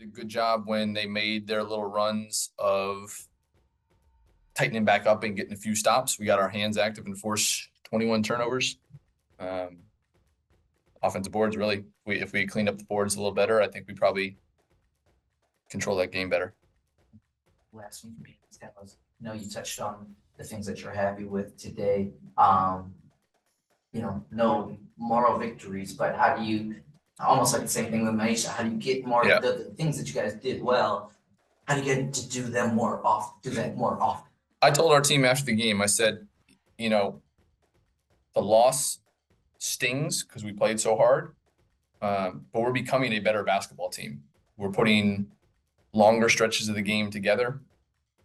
a good job when they made their little runs of tightening back up and getting a few stops. We got our hands active and forced 21 turnovers. Offensive boards, really, if we cleaned up the boards a little better, I think we probably control that game better. Last one for me, I know you touched on the things that you're happy with today. No moral victories, but how do you, almost like the same thing with Myisha, how do you get more of the things that you guys did well? How do you get to do them more often? I told our team after the game, I said, the loss stings because we played so hard, but we're becoming a better basketball team. We're putting longer stretches of the game together.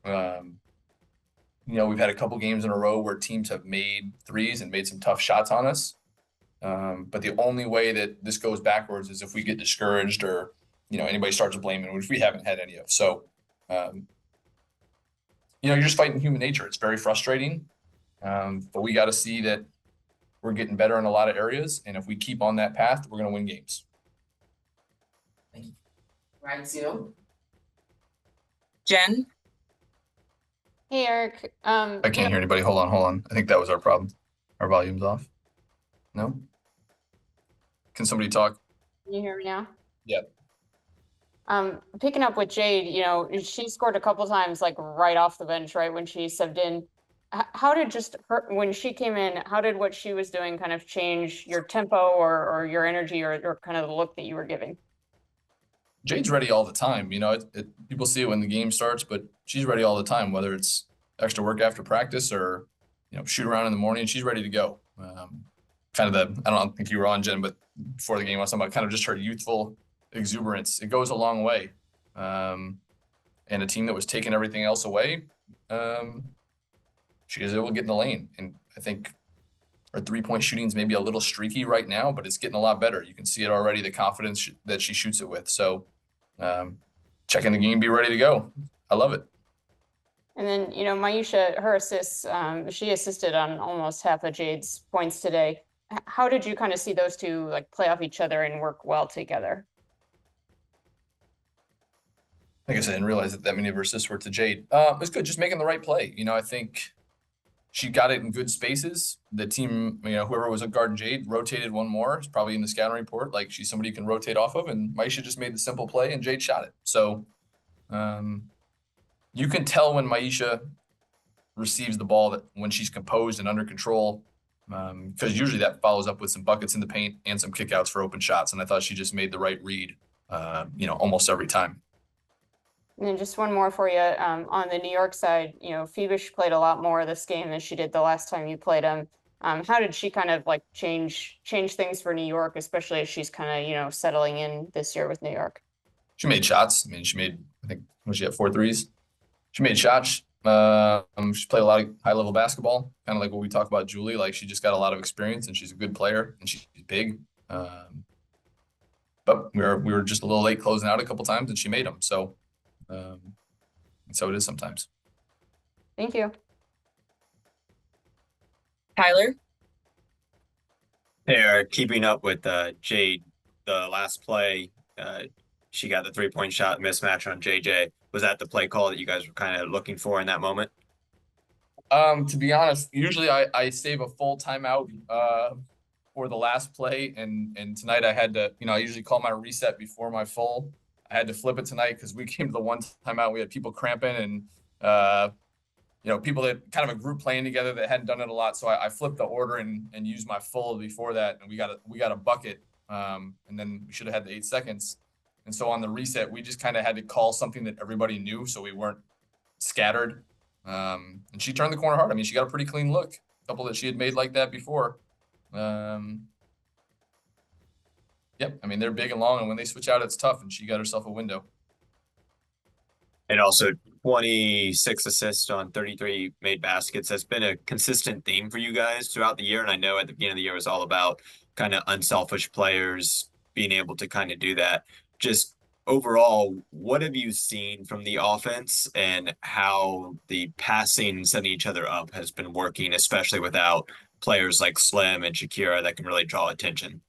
We've had a couple games in a row where teams have made threes and made some tough shots on us. But the only way that this goes backwards is if we get discouraged or, anybody starts blaming, which we haven't had any of. So, you're just fighting human nature. It's very frustrating. But we got to see that we're getting better in a lot of areas. And if we keep on that path, we're going to win games. Thank you. Right, Sue? Jen? Hey, Eric. I can't hear anybody. Hold on. I think that was our problem. Our volume's off. No? Can somebody talk? Can you hear me now? Yeah. Picking up with Jade, she scored a couple times like right off the bench, right when she subbed in. How did when she came in, how did what she was doing kind of change your tempo or your energy or kind of the look that you were giving? Jade's ready all the time. People see it when the game starts, but she's ready all the time, whether it's extra work after practice or, shoot around in the morning, she's ready to go. I don't think you were on, Jen, but before the game, I was talking about kind of just her youthful exuberance. It goes a long way. And a team that was taking everything else away, she is able to get in the lane. And I think her three-point shooting is maybe a little streaky right now, but it's getting a lot better. You can see it already, the confidence that she shoots it with. So checking the game, be ready to go. I love it. And then, Myisha, her assists, she assisted on almost half of Jade's points today. How did you kind of see those two like play off each other and work well together? I guess I didn't realize that many of her assists were to Jade. It was good, just making the right play. I think she got it in good spaces. The team, whoever was guarding Jade rotated one more. It's probably in the scouting report. Like she's somebody you can rotate off of, and Myisha just made the simple play and Jade shot it. So you can tell when Myisha receives the ball that when she's composed and under control, because usually that follows up with some buckets in the paint and some kickouts for open shots. And I thought she just made the right read, almost every time. And then just one more for you on the New York side, Phoebish played a lot more this game than she did the last time you played him. How did she kind of like change things for New York, especially as she's kind of, settling in this year with New York? She made shots. I think, was she at 4 threes? She made shots. She played a lot of high-level basketball, kind of like what we talk about Julie. Like she just got a lot of experience and she's a good player and she's big. But we were just a little late closing out a couple times and she made them. So so it is sometimes. Thank you. Tyler? Hey, Eric, keeping up with Jade, the last play, she got the 3-point shot mismatch on JJ. Was that the play call that you guys were kind of looking for in that moment? To be honest, usually I save a full timeout for the last play, and tonight I had to, I usually call my reset before my full. I had to flip it tonight because we came to the one timeout. We had people cramping and people that kind of a group playing together that hadn't done it a lot. So I flipped the order and used my full before that, and we got a bucket. And then we should have had the 8 seconds. And so on the reset, we just kind of had to call something that everybody knew, so we weren't scattered. And she turned the corner hard. She got a pretty clean look. A couple that she had made like that before. Yep. They're big and long, and when they switch out, it's tough. And she got herself a window. And also 26 assists on 33 made baskets. That's been a consistent theme for you guys throughout the year. And I know at the beginning of the year it was all about kind of unselfish players being able to kind of do that. Just overall, what have you seen from the offense and how the passing, setting each other up has been working, especially without players like Slim and Shakira that can really draw attention?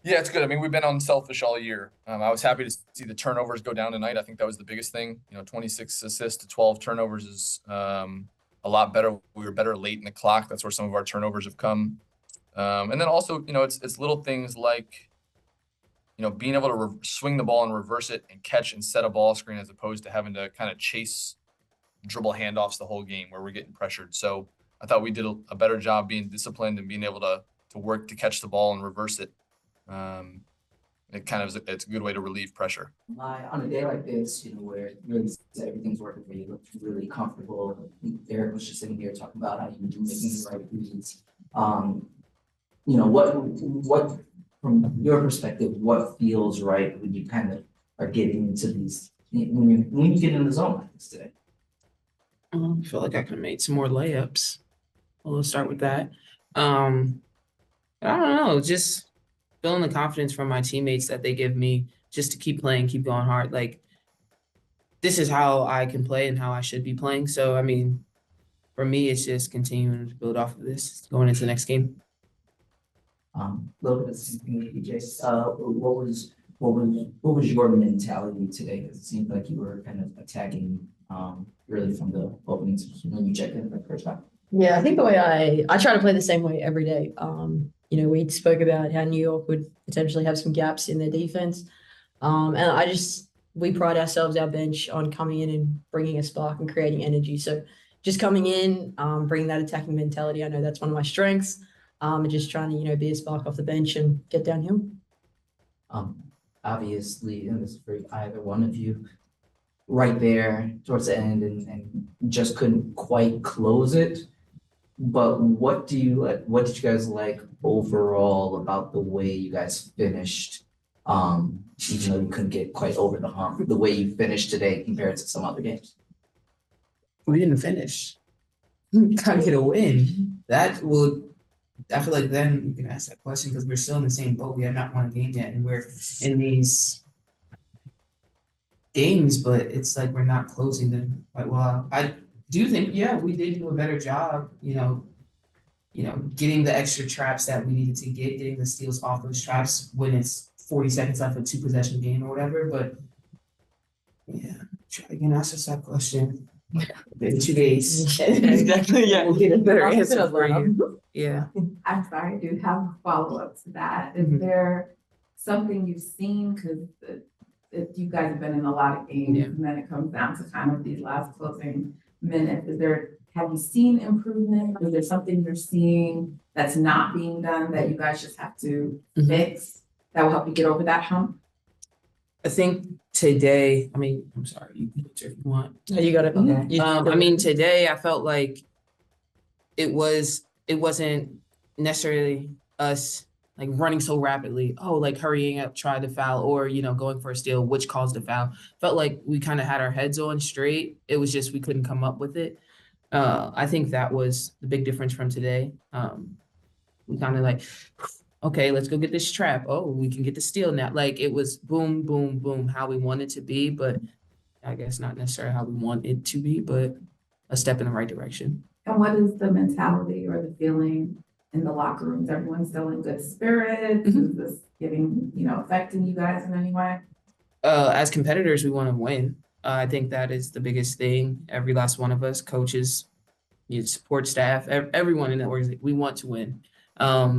Yeah, it's good. I mean, we've been unselfish all year. I was happy to see the turnovers go down tonight. I think that was the biggest thing. 26 assists to 12 turnovers is a lot better. We were better late in the clock. That's where some of our turnovers have come. And then also, it's little things like, being able to swing the ball and reverse it and catch and set a ball screen as opposed to having to kind of chase dribble handoffs the whole game where we're getting pressured. So I thought we did a better job being disciplined and being able to work to catch the ball and reverse it. It's a good way to relieve pressure. On a day like this, where really everything's working for you, you look really comfortable. Eric was just sitting here talking about how you do making the right reads. What from your perspective, what feels right when you kind of are getting into these when you get in the zone like this today? I feel like I could have made some more layups. We'll start with that. I don't know, just feeling the confidence from my teammates that they give me just to keep playing, keep going hard. Like, this is how I can play and how I should be playing. So, I mean, for me, it's just continuing to build off of this going into the next game. A little bit of something with PJ. What was your mentality today? Because it seemed like you were kind of attacking really from the openings when you checked in the first time. Yeah, I think the way I try to play the same way every day. We spoke about how New York would potentially have some gaps in their defense. And we pride ourselves, our bench, on coming in and bringing a spark and creating energy. So just coming in, bringing that attacking mentality. I know that's one of my strengths. And just trying to, be a spark off the bench and get downhill. Obviously, and this is for either one of you, right there towards the end and just couldn't quite close it. But what did you guys like overall about the way you guys finished? Even though you couldn't get quite over the hump, the way you finished today compared to some other games. We didn't finish. Gotta get a win. I feel like then you can ask that question because we're still in the same boat. We have not won a game yet, and we're in these games, but it's like we're not closing them quite well. I do think, we did do a better job, getting the extra traps that we needed to getting the steals off those traps when it's 40 seconds left, a 2-possession game or whatever. But try again, ask us that question. In 2 days. Exactly. Yeah. We'll get a better answer for you. Yeah. I'm sorry, I do have a follow-up to that. Is there something you've seen? Because you guys have been in a lot of games, and then it comes down to kind of these last closing minutes. Have you seen improvement? Is there something you're seeing that's not being done that you guys just have to fix that will help you get over that hump? I think today, I'm sorry, you can answer if you want. Oh, you got it. Okay. Today I felt like it wasn't necessarily us like running so rapidly, like hurrying up, try to foul, or, going for a steal, which caused the foul. Felt like we kind of had our heads on straight. It was just we couldn't come up with it. I think that was the big difference from today. We kind of like, okay, let's go get this trap. Oh, we can get the steal now. Like, it was boom, boom, boom, how we want it to be, but I guess not necessarily how we want it to be, but a step in the right direction. And what is the mentality or the feeling in the locker rooms? Everyone's still in good spirits? Is this affecting you guys in any way? As competitors, we want to win. I think that is the biggest thing. Every last one of us, coaches, support staff, everyone in the organization, we want to win. But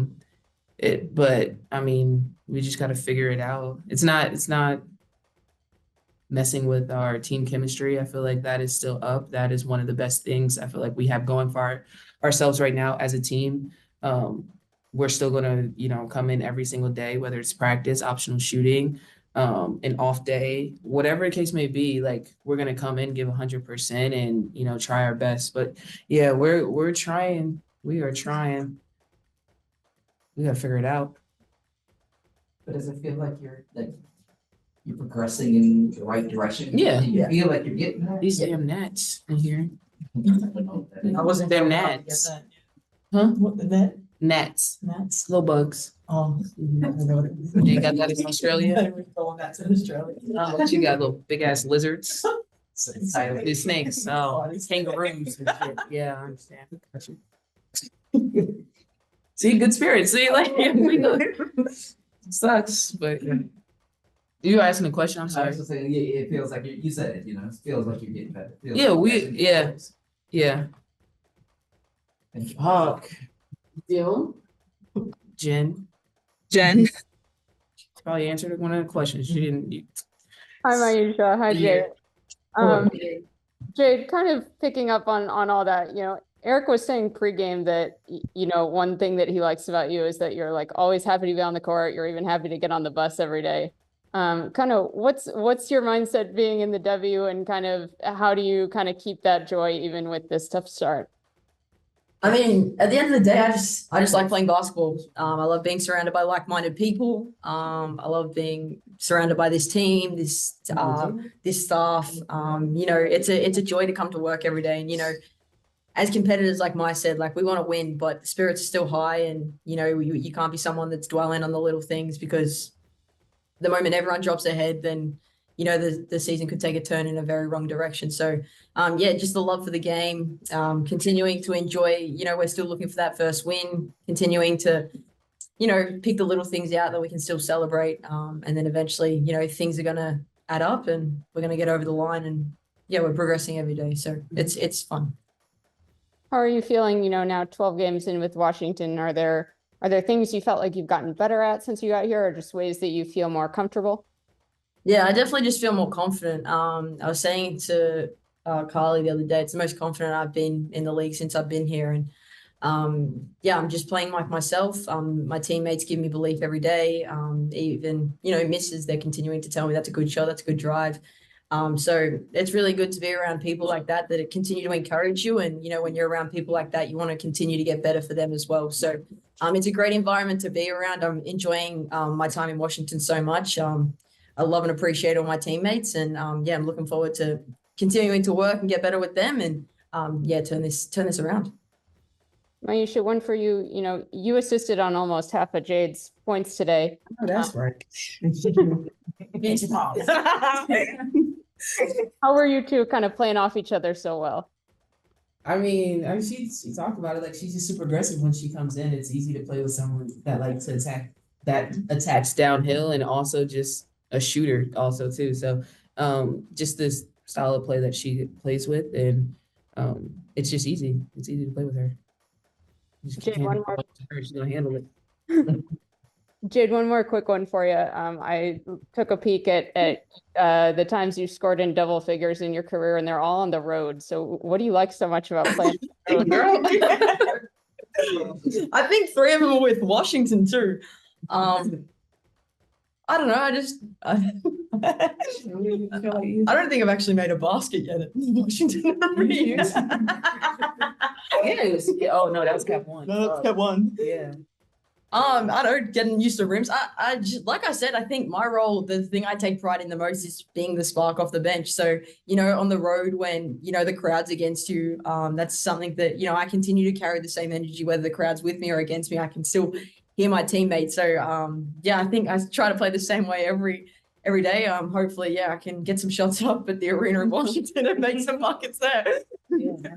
we just got to figure it out. It's not messing with our team chemistry. I feel like that is still up. That is one of the best things I feel like we have going for ourselves right now as a team. We're still going to, come in every single day, whether it's practice, optional shooting, an off day, whatever the case may be. Like, we're going to come in, give 100% and, try our best. But yeah, we're trying. We are trying. We got to figure it out. But does it feel like you're progressing in the right direction? Yeah. Do you feel like you're getting there? These damn gnats in here. I wasn't They're sure gnats. Huh? What the net? Gnats. Gnats. Little bugs. Oh, You got that in Australia? That's in Australia. Oh, you got little big ass lizards. The snakes. Oh, kangaroos and shit. Yeah, I understand. See, good spirits. See, like, we go. sucks, but you asking a question? I'm I sorry. was just saying, yeah, it feels like you said it, it feels like you're getting better. It feels Yeah, like we- you're getting yeah. close. Yeah. Thank you. Fuck. Jen Jen. probably answered one of the questions. She didn't. Hi, Myisha. Hi, Yeah. Jade. Jade, kind of picking up on all that, Eric was saying pregame that, one thing that he likes about you is that you're like always happy to be on the court. You're even happy to get on the bus every day. Kind of what's your mindset being in the W, and kind of how do you kind of keep that joy even with this tough start? I mean, at the end of the day, I just like playing basketball. I love being surrounded by like-minded people. I love being surrounded by this team, this staff. It's a joy to come to work every day. And as competitors, like Maya said, like we want to win, but the spirits are still high, and you can't be someone that's dwelling on the little things, because the moment everyone drops their head, then the season could take a turn in a very wrong direction. So just the love for the game, continuing to enjoy, we're still looking for that first win, continuing to pick the little things out that we can still celebrate, and then eventually things are going to add up and we're going to get over the line, and we're progressing every day, so it's fun. How are you feeling, now 12 games in with Washington? Are there things you felt like you've gotten better at since you got here, or just ways that you feel more comfortable? Yeah, I definitely just feel more confident. I was saying to Carly the other day, it's the most confident I've been in the league since I've been here. And I'm just playing like myself. My teammates give me belief every day. Even, misses, they're continuing to tell me that's a good shot, that's a good drive. So it's really good to be around people like that continue to encourage you. And, when you're around people like that, you want to continue to get better for them as well. So it's a great environment to be around. I'm enjoying my time in Washington so much. I love and appreciate all my teammates, and I'm looking forward to continuing to work and get better with them, and turn this around. Myisha, one for you. You assisted on almost half of Jade's points today. Oh, that's right. How were you two kind of playing off each other so well? I mean, she talked about it, like she's just super aggressive when she comes in. It's easy to play with someone that likes to attack, that attacks downhill, and also just a shooter also too. So just this style of play that she plays with, and it's just easy. It's easy to play with her. Jade, one more. She's gonna handle it. Jade, one more quick one for you. I took a peek at the times you scored in double figures in your career, and they're all on the road. So what do you like so much about playing on the road? I think 3 of them are with Washington too. I don't know. I don't think I've actually made a basket yet at Washington. Oh no, that was cap one. No, that's kept one. Yeah. I don't know, getting used to rims. I just, like I said, I think my role, the thing I take pride in the most is being the spark off the bench. So, on the road when, the crowd's against you, that's something that, I continue to carry the same energy, whether the crowd's with me or against me. I can still hear my teammates. So, I think I try to play the same way every day. Hopefully, I can get some shots up at the arena in Washington and make some buckets there. Yeah.